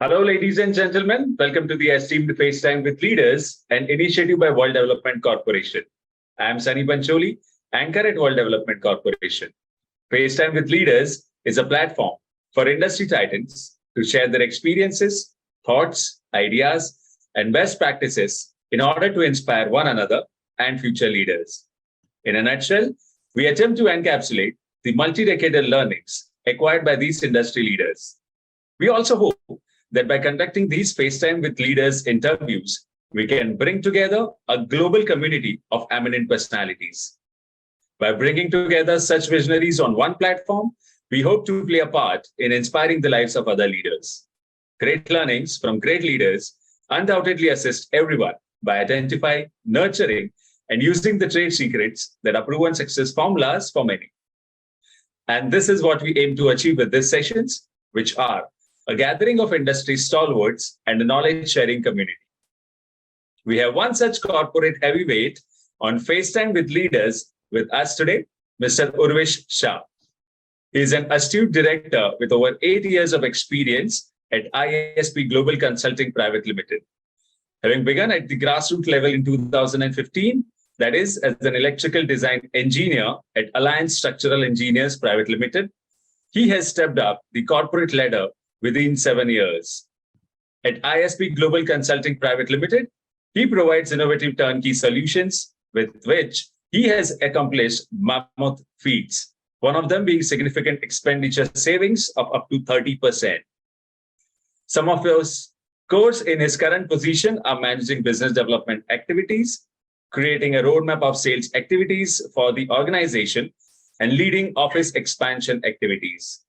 Hello, ladies and gentlemen. Welcome to the Esteemed FaceTime with Leaders, an initiative by World Development Corporation. I am Sunny Pancholi, anchor at World Development Corporation. FaceTime with Leaders is a platform for industry titans to share their experiences, thoughts, ideas, and best practices in order to inspire one another and future leaders. In a nutshell, we attempt to encapsulate the multi-decadal learnings acquired by these industry leaders. We also hope that by conducting these FaceTime with Leaders interviews, we can bring together a global community of eminent personalities. By bringing together such visionaries on one platform, we hope to play a part in inspiring the lives of other leaders. Great learnings from great leaders undoubtedly assist everyone by identifying, nurturing, and using the trade secrets that are proven success formulas for many. And this is what we aim to achieve with these sessions, which are a gathering of industry stalwarts and a knowledge-sharing community. We have one such corporate heavyweight on FaceTime with Leaders with us today, Mr. Urvish Shah. He is an astute director with over 8 years of experience at ISP Global Consulting Pvt. Having begun at the grassroots level in 2015, that is, as an electrical design engineer at Alliance Structural Engineers Pvt., he has stepped up the corporate ladder within 7 years. At ISP Global Consulting Pvt., he provides innovative turnkey solutions with which he has accomplished mammoth feats, one of them being significant expenditure savings of up to 30%. Some of those chores in his current position are managing business development activities, creating a roadmap of sales activities for the organization, and leading office expansion activities.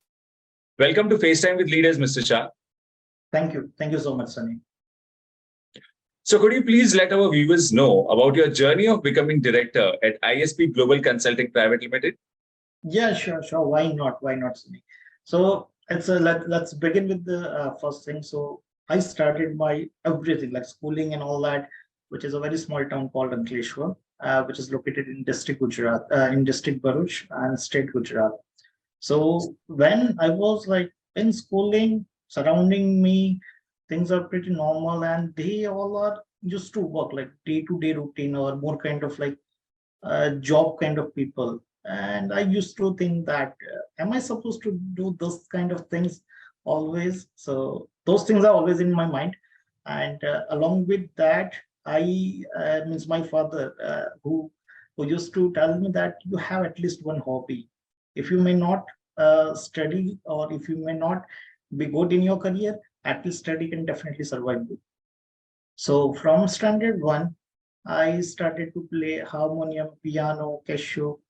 Welcome to FaceTime with Leaders, Mr. Shah. Thank you. Thank you so much, Sunny. So could you please let our viewers know about your journey of becoming director at ISP Global Consulting Pvt? Yeah, sure. Why not? Why not, Sunny? So let's begin with the first thing. So I started my everything like schooling and all that, which is a very small town called Ankleshwar, which is located in district Gujarat, in district Bharuch and state Gujarat. So when I was like in schooling, surrounding me, things are pretty normal and they all are used to work like day-to-day routine or more kind of like job kind of people. And I used to think that, am I supposed to do those kind of things always? So those things are always in my mind. And along with that, means my father, who used to tell me that you have at least one hobby. If you may not study or if you may not be good in your career, at least study can definitely survive you. So from standard 1, I started to play harmonium, piano, casio,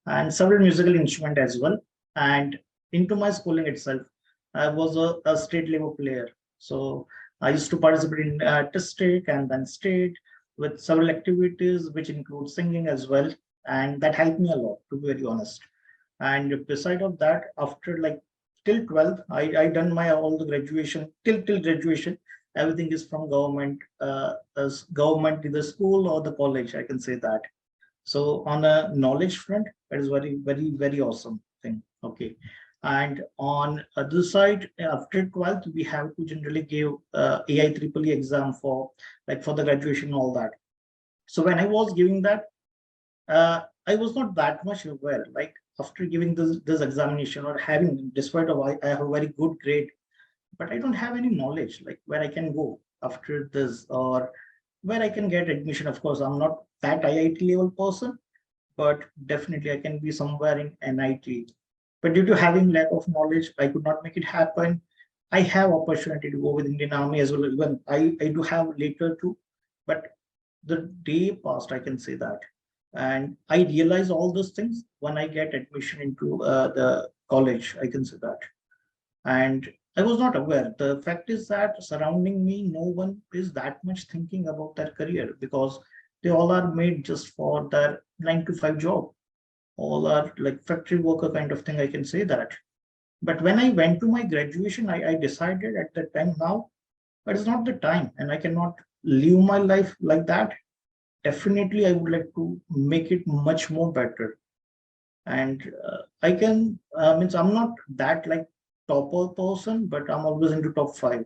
and several musical instruments as well. And into my schooling itself, I was a state level player. So I used to participate in district and then state with several activities, which include singing as well. And that helped me a lot, to be very honest. And beside of that, after like till 12th, I done my all the graduation till graduation. Everything is from government, as government, either school or the college, I can say that. So on a knowledge front, it is very awesome thing. Okay. And on other side, after 12th, we have to generally give AI EEE exam for the graduation and all that. So when I was giving that, I was not that much aware. Like after giving this examination or having, despite of I have a very good grade, but I don't have any knowledge like where I can go after this or where I can get admission. Of course, I'm not that IIT level person, but definitely I can be somewhere in NIT. But due to having lack of knowledge, I could not make it happen. I have opportunity to go with Indian Army as well. Even I do have later too, but the day passed, I can say that. And I realize all those things when I get admission into the college, I can say that. And I was not aware. The fact is that surrounding me, no one is that much thinking about their career because they all are made just for their 9-to-5 job. All are like factory worker kind of thing, I can say that. But when I went to my graduation, I decided at that time now, but it's not the time and I cannot live my life like that. Definitely, I would like to make it much more better. And I can, means I'm not that like topper person, but I'm always into top 5.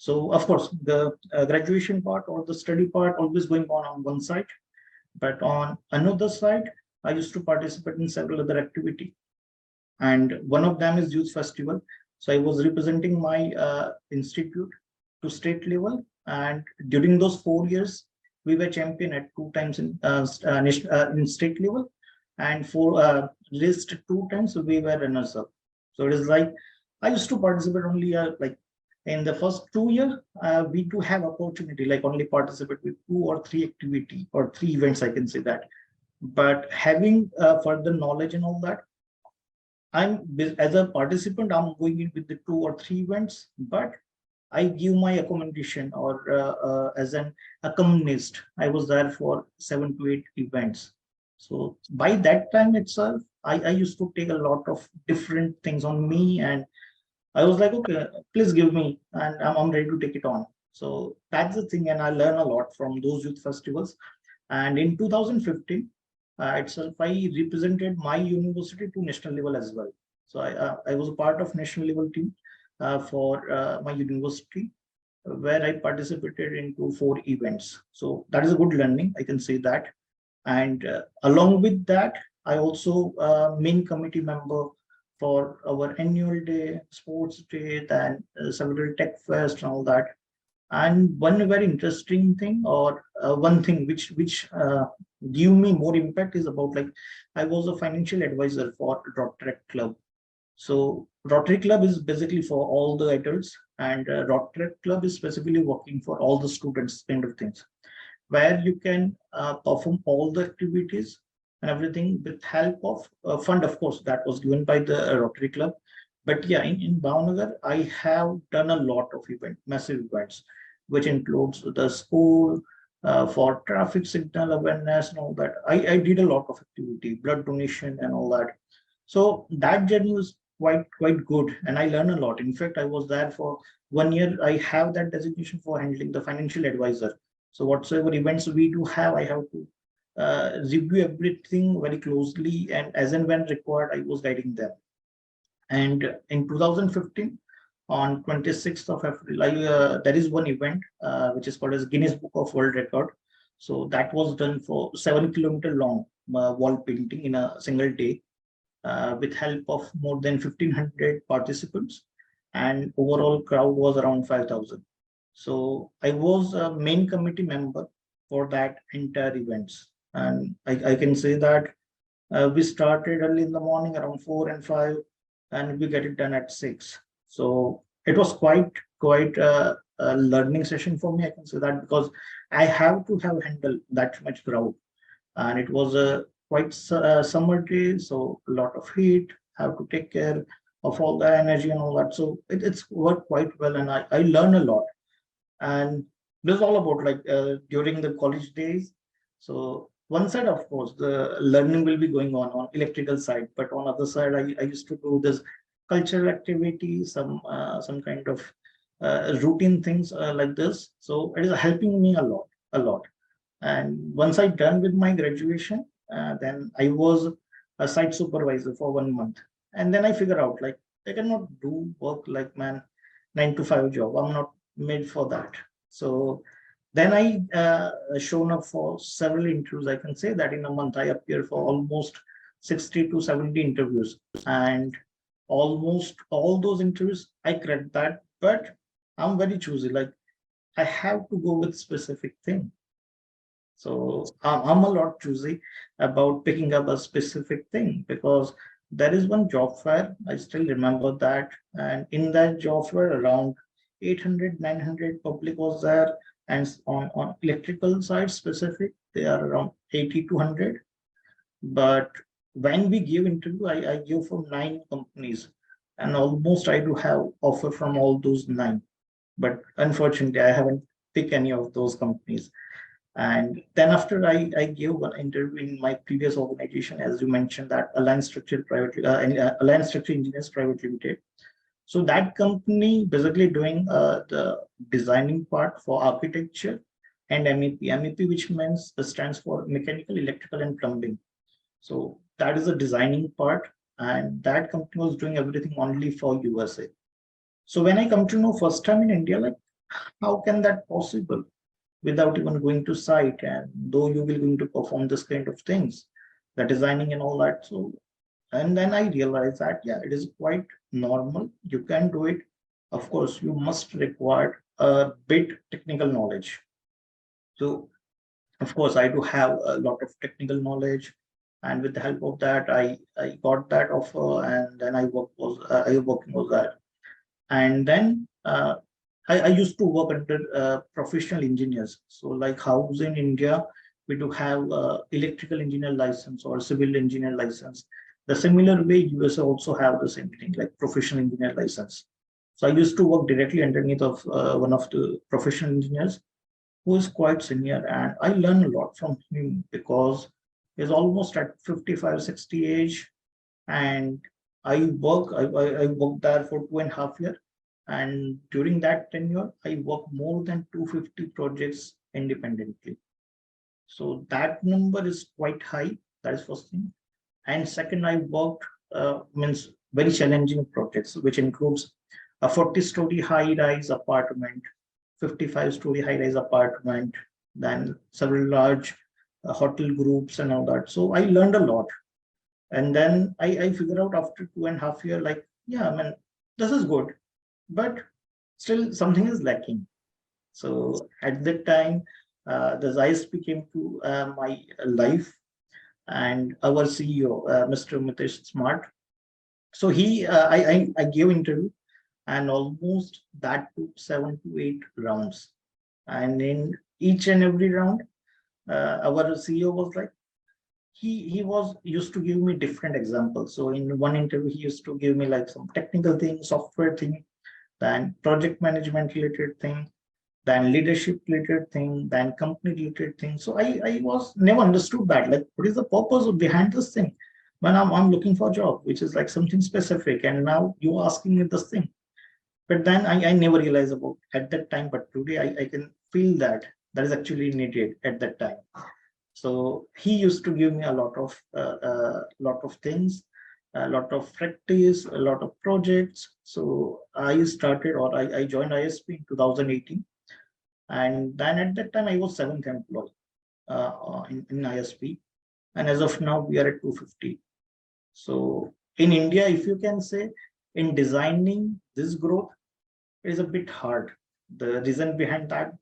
So of course, the graduation part or the study part always going on one side, but on another side, I used to participate in several other activities. And one of them is youth festival. So I was representing my institute to state level, and during those 4 years we were champion at 2 times in state level, and for list 2 times we were runners up. So it is like I used to participate only like in the first 2 years we do have opportunity like only participate with 2 or 3 activity or 3 events, I can say that. But having further knowledge and all that, as a participant, I'm going in with the 2 or 3 events, but I give my accommodation or as an accompanist, I was there for 7 to 8 events. So by that time itself, I used to take a lot of different things on me, and I was like, okay, please give me, and I'm ready to take it on. So that's the thing, and I learn a lot from those youth festivals. And in 2015, itself, I represented my university to national level as well. So I was a part of national level team for my university, where I participated into 4 events. So that is a good learning, I can say that. And along with that, I also main committee member for our annual day, sports day, and several tech fest and all that. And one very interesting thing, or one thing which give me more impact is about like I was a financial advisor for Rotary Club. So Rotary Club is basically for all the adults, and Rotary Club is specifically working for all the students, kind of things, where you can perform all the activities and everything with help of fund, of course, that was given by the Rotary Club. But yeah, in Bhavnagar, I have done a lot of massive events, which includes the school for traffic signal awareness and all that. I did a lot of activity, blood donation and all that. So that journey was quite good, and I learned a lot. In fact, I was there for 1 year. I have that designation for handling the financial advisor. So whatsoever events we do have, I have to review everything very closely, and as and when required, I was guiding them. And in 2015, on 26th of April, there is one event which is called as Guinness Book of World Record. So that was done for 7 kilometer long wall painting in a single day with help of more than 1,500 participants, and overall crowd was around 5,000. So I was a main committee member for that entire events. And I can say that we started early in the morning around 4 and 5, and we get it done at 6. So it was quite a learning session for me, I can say that, because I have to have handled that much crowd. And it was a quite summer day, so a lot of heat, have to take care of all the energy and all that. So it's worked quite well, and I learned a lot. And this is all about like during the college days. So one side, of course, the learning will be going on electrical side, but on other side, I used to do this cultural activity, some kind of routine things like this. So it is helping me a lot. And once I done with my graduation, then I was a site supervisor for 1 month, and then I figure out like I cannot do work like 9 to 5 job. I'm not made for that. So then I shown up for several interviews. I can say that in a month I appear for almost 60 to 70 interviews, and almost all those interviews I cracked that. But I'm very choosy. Like I have to go with specific thing. So I'm a lot choosy about picking up a specific thing, because there is one job fair. I still remember that. And in that job fair, around 800, 900 public was there. And on electrical side specific, they are around 80 to 100. But when we give interview, I give from 9 companies. And almost I do have offer from all those 9. But unfortunately, I haven't picked any of those companies. And then after I gave one interview in my previous organization, as you mentioned, that Alliance Structural Alliance Structural Engineers Pvt. So that company basically doing the designing part for architecture and MEP, which means stands for mechanical, electrical, and plumbing. So that is the designing part, and that company was doing everything only for USA. So when I come to know first time in India, like how can that possible without even going to site, and though you will going to perform this kind of things, the designing and all that. So, and then I realized that, yeah, it is quite normal. You can do it. Of course, you must require a bit technical knowledge. So, of course, I do have a lot of technical knowledge, and with the help of that, I got that offer, and then I working with that, and then I used to work under professional engineers. So, like house in India, we do have electrical engineer license or civil engineer license. The similar way, USA also have the same thing, like professional engineer license. So I used to work directly underneath of one of the professional engineers who is quite senior, and I learn a lot from him because he's almost at 55, 60 age, and I worked there for 2.5 years, and during that tenure, I worked more than 250 projects independently. So that number is quite high. That is first thing. And second, I worked means very challenging projects, which includes a 40-story high-rise apartment, 55-story high-rise apartment, then several large hotel groups and all that. So I learned a lot. And then I figured out after 2.5 years, like, yeah, I mean, this is good, but still something is lacking. So at that time, the ISP came to my life, and our CEO, Mr. Mitesh Smart. So I gave interview, and almost that took 7 to 8 rounds. And in each and every round, our CEO was like, he was used to give me different examples. So in one interview, he used to give me like some technical thing, software thing, then project management related thing, then leadership related thing, then company related thing. So I was never understood that. Like, what is the purpose behind this thing? When I'm looking for a job, which is like something specific, and now you're asking me this thing. But then I never realized about at that time. But today I can feel that that is actually needed at that time. So he used to give me a lot of things, a lot of practice, a lot of projects. So I started, or I joined ISP in 2018. And then at that time, I was seventh employee in ISP. And as of now, we are at 250. So in India, if you can say, in designing this growth, it is a bit hard. The reason behind that,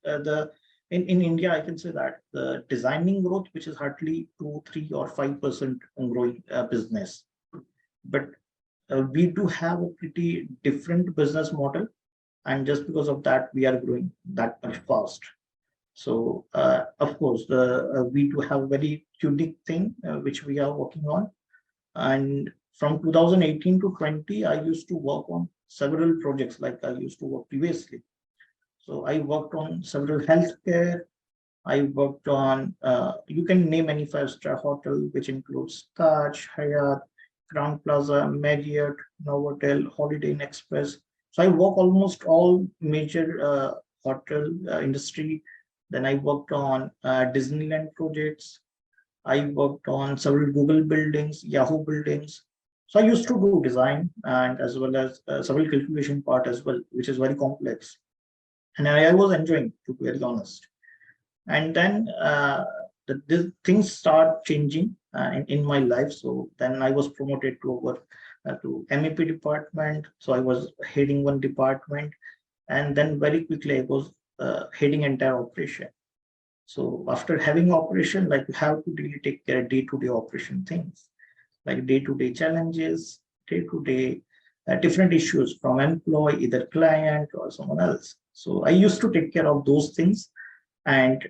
in India, I can say that the designing growth, which is hardly 2, 3, or 5% growing business. But we do have a pretty different business model, and just because of that, we are growing that much fast. So of course, we do have a very unique thing which we are working on. And from 2018 to 20, I used to work on several projects like I used to work previously. So I worked on several healthcare. I worked on, you can name any five-star hotel, which includes Taj, Hyatt, Crown Plaza, Marriott, Novotel, Holiday Inn Express. So I work almost all major hotel industry. Then I worked on Disneyland projects. I worked on several Google buildings, Yahoo buildings. So I used to do design, and as well as several calculation part as well, which is very complex. And I was enjoying, to be very honest. And then the things start changing in my life. So then I was promoted to MEP department. So I was heading one department, and then very quickly I was heading entire operation. So after having operation, like, you have to really take care of day-to-day operation things, like day-to-day challenges, day-to-day different issues from employee, either client or someone else. So I used to take care of those things. And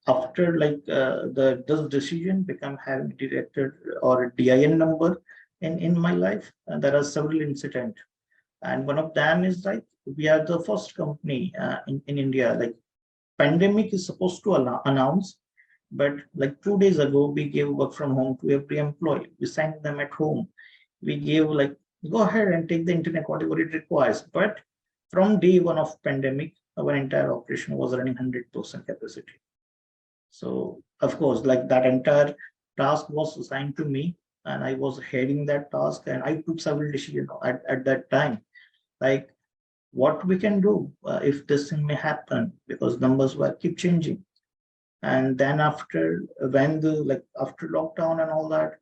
after this decision become having director or DIN number in my life, there are several incidents. And one of them is like, we are the first company in India, like, pandemic is supposed to announce, but like 2 days ago, we gave work from home to every employee. We sent them at home. We gave like, go ahead and take the internet, whatever it requires. But from day one of pandemic, our entire operation was running 100% capacity. So of course, like, that entire task was assigned to me, and I was heading that task, and I took several decisions at that time. Like, what we can do if this thing may happen, because numbers were keep changing. And then after after lockdown and all that,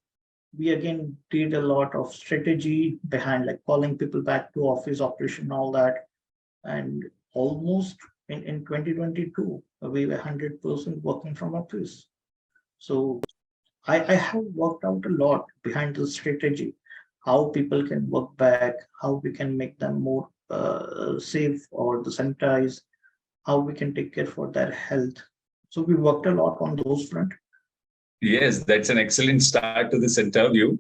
we again did a lot of strategy behind like calling people back to office operation and all that. And almost in 2022, we were 100% working from office. So I have worked out a lot behind the strategy, how people can work back, how we can make them more safe or the sanitize, how we can take care for their health. So we worked a lot on those front. Yes, that's an excellent start to this interview.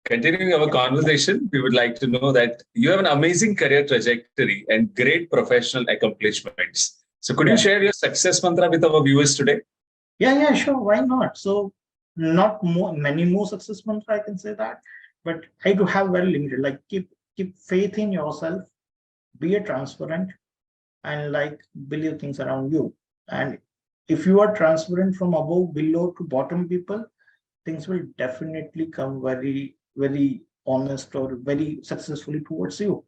Continuing our conversation, we would like to know that you have an amazing career trajectory and great professional accomplishments. So could you share your success mantra with our viewers today? Yeah, sure. Why not? So not many more success mantra, I can say that, but I do have very limited, like keep faith in yourself, be a transparent, and like believe things around you. And if you are transparent from above, below to bottom people, things will definitely come very, very honest or very successfully towards you.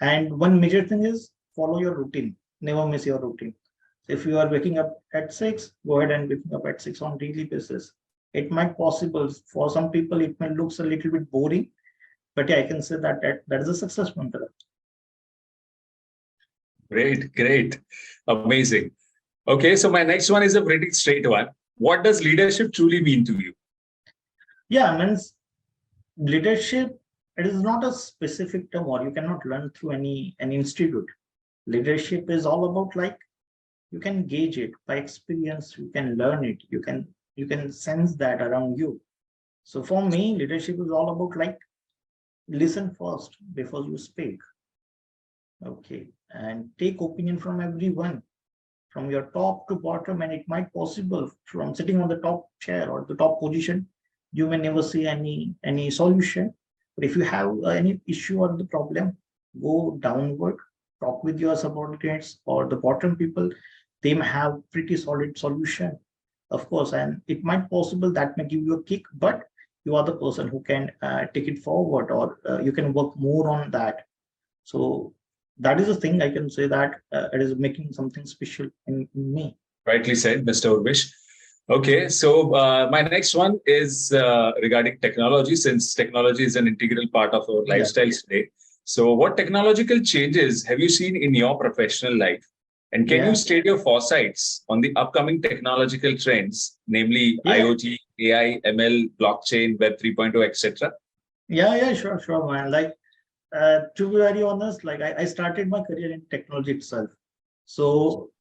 And one major thing is follow your routine. Never miss your routine. If you are waking up at 6, go ahead and waking up at 6 on daily basis. It might possible for some people, it may looks a little bit boring, but yeah, I can say that is a success mantra. Great. Amazing. Okay, so my next one is a pretty straight one. What does leadership truly mean to you? Yeah, means leadership, it is not a specific term or you cannot learn through any institute. Leadership is all about like you can gauge it by experience, you can learn it, you can sense that around you. So for me, leadership is all about like listen first before you speak. Okay, and take opinion from everyone, from your top to bottom, and it might possible from sitting on the top chair or the top position, you may never see any solution. But if you have any issue or the problem, go downward, talk with your subordinates or the bottom people. They may have pretty solid solution, of course, and it might possible that may give you a kick, but you are the person who can take it forward, or you can work more on that. So that is the thing I can say that it is making something special in me. Rightly said, Mr. Urvish. Okay, so my next one is regarding technology, since technology is an integral part of our lifestyles today. So what technological changes have you seen in your professional life? And can you state your foresights on the upcoming technological trends, namely IoT, AI, ML, blockchain, Web 3.0, etc.? Yeah, sure, man. Like, to be very honest, like I started my career in technology itself. So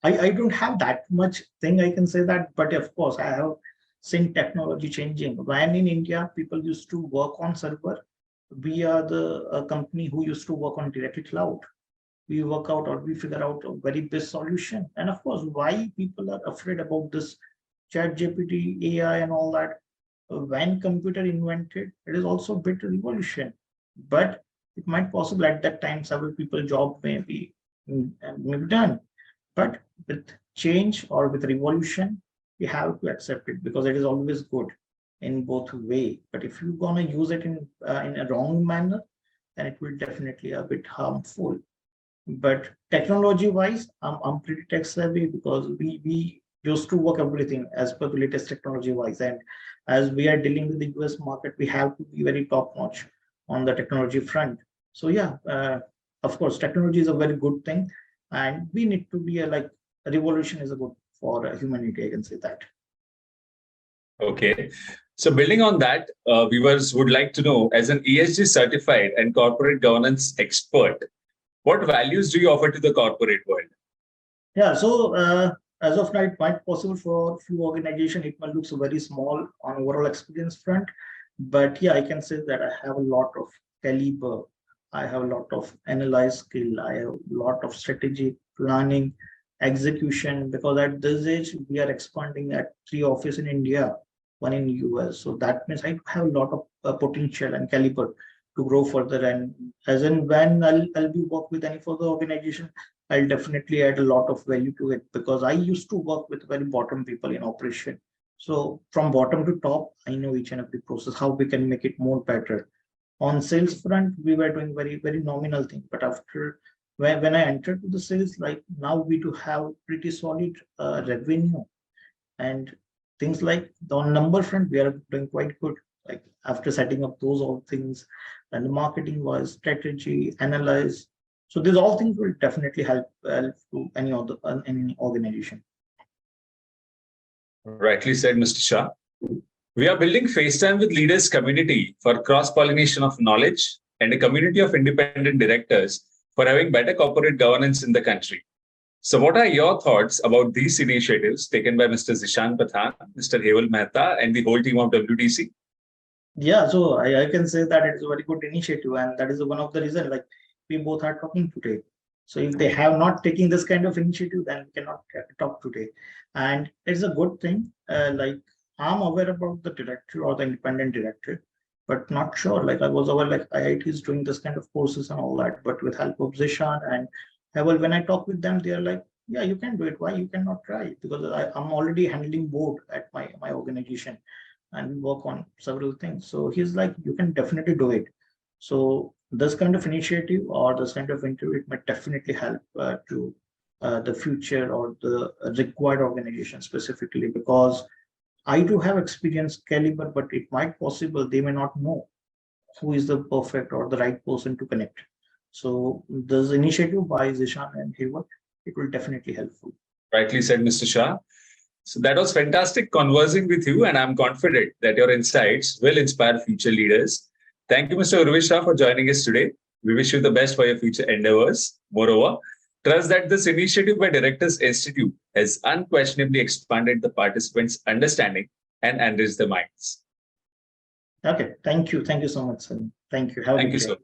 I don't have that much thing I can say that, but of course I have seen technology changing. When in India, people used to work on server, we are the company who used to work on directly cloud. We work out or we figure out a very best solution. And of course, why people are afraid about this chat GPT, AI and all that. When computer invented, it is also a bit revolution, but it might possible at that time several people job may be done. But with change or with revolution, we have to accept it because it is always good in both way. But if you're gonna use it in a wrong manner, then it will definitely a bit harmful. But technology wise, I'm pretty tech savvy because we used to work everything as per the latest technology wise. And as we are dealing with the US market, we have to be very top notch on the technology front. So yeah, of course, technology is a very good thing, and we need to be a revolution is a good for humanity. I can say that. Okay. So building on that, viewers would like to know, as an ESG certified and corporate governance expert, what values do you offer to the corporate world? Yeah, so as of now, it might possible for few organizations, it might look very small on overall experience front. But yeah, I can say that I have a lot of caliber. I have a lot of analyze skill. I have a lot of strategy, planning, execution, because at this age, we are expanding at 3 offices in India, 1 in US. So that means I have a lot of potential and caliber to grow further. And as in when I'll be work with any further organization, I'll definitely add a lot of value to it, because I used to work with very bottom people in operation. So from bottom to top, I know each and every process, how we can make it more better. On sales front, we were doing very, very nominal thing, but after when I entered to the sales, like now we do have pretty solid revenue and things like on number front, we are doing quite good. Like after setting up those all things and the marketing wise, strategy, analyze. So these all things will definitely help to any other any organization. Rightly said, Mr. Shah. We are building FaceTime with Leaders community for cross-pollination of knowledge and a community of independent directors for having better corporate governance in the country. So what are your thoughts about these initiatives taken by Mr. Zishan Pathan, Mr. Heval Mehta, and the whole team of WTC? Yeah, so I can say that it's a very good initiative, and that is one of the reasons like we both are talking today. So if they have not taken this kind of initiative, then we cannot talk today. And it's a good thing. Like I'm aware about the director or the independent director, but not sure. Like I was aware like IIT is doing this kind of courses and all that, but with help of Zishan and well, when I talk with them, they are like, yeah, you can do it. Why you cannot try? Because I'm already handling board at my organization and we work on several things. So he's like, you can definitely do it. So this kind of initiative or this kind of interview, it might definitely help to the future or the required organization specifically, because I do have experience caliber, but it might possible they may not know who is the perfect or the right person to connect. So this initiative by Zishan and Heval, it will definitely helpful. Rightly said, Mr. Shah. So that was fantastic conversing with you, and I'm confident that your insights will inspire future leaders. Thank you, Mr. Urvish Shah, for joining us today. We wish you the best for your future endeavors. Moreover, trust that this initiative by Directors Institute has unquestionably expanded the participants' understanding and enriched their minds. Okay, thank you. Thank you so much, sir. Thank you. Thank you, sir.